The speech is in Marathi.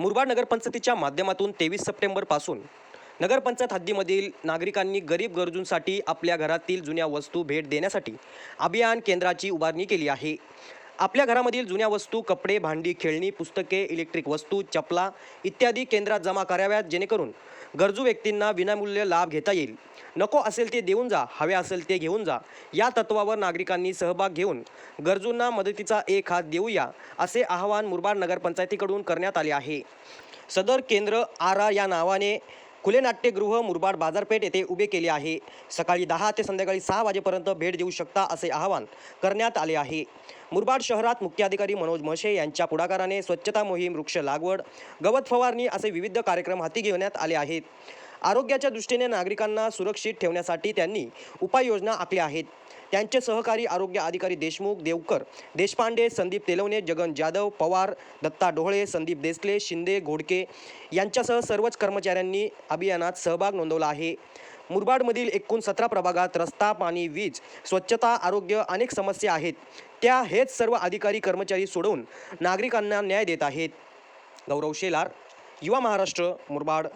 मुरबाड नगरपंचायतीच्या माध्यमातून 23 सप्टेंबरपासून नगरपंचायत हद्दीमधील नागरिकांनी गरीब गरजूंसाठी आपल्या घरातील जुन्या वस्तू भेट देण्यासाठी अभियान केंद्राची उभारणी केली आहे। आपल्या घरामधील जुन्या वस्तू, कपडे, भांडी, खेळणी, पुस्तके, इलेक्ट्रिक वस्तू, चपला इत्यादी केंद्रात जमा कराव्यात, जेणेकरून गरजू व्यक्तींना विनामूल्य लाभ घेता येईल। नको असेल ते देऊन जा, हवे असेल ते घेऊन जा या तत्वावर नागरिकांनी सहभाग घेऊन गरजूंना मदतीचा एक हात देऊया, असे आवाहन मुरबाड नगरपंचायतीकडून करण्यात आले आहे। सदर केंद्र आरा या नावाने खुले नाट्यगृह मुरबाड बाजारपेठ येथे उभे केले आहे। सकाळी 10 ते संध्याकाळी 6 वाजेपर्यंत भेट देऊ शकता, असे आवाहन करण्यात आले आहे। मुरबाड शहरात मुख्याधिकारी मनोज म्हशे यांच्या पुढाकाराने स्वच्छता मोहीम, वृक्ष लागवड, गवत फवारणी असे विविध कार्यक्रम हाती घेण्यात आले आहेत। आरोग्याच्या दृष्टीने नागरिकांना सुरक्षित ठेवण्यासाठी त्यांनी उपाययोजना आखल्या आहेत। त्यांचे सहकारी आरोग्य अधिकारी देशमुख, देवकर, देशपांडे, संदीप तेलवणे, जगन जाधव, पवार, दत्ता डोहळे, संदीप देसले, शिंदे, घोडके यांच्यासह सर्वच कर्मचाऱ्यांनी अभियानात सहभाग नोंदवला आहे। मुरबाडमधील एकूण 17 प्रभागात रस्ता, पाणी, वीज, स्वच्छता, आरोग्य अनेक समस्या आहेत, त्या हेच सर्व अधिकारी कर्मचारी सोडवून नागरिकांना न्याय देत आहेत। गौरव शेलार, युवा महाराष्ट्र, मुरबाड।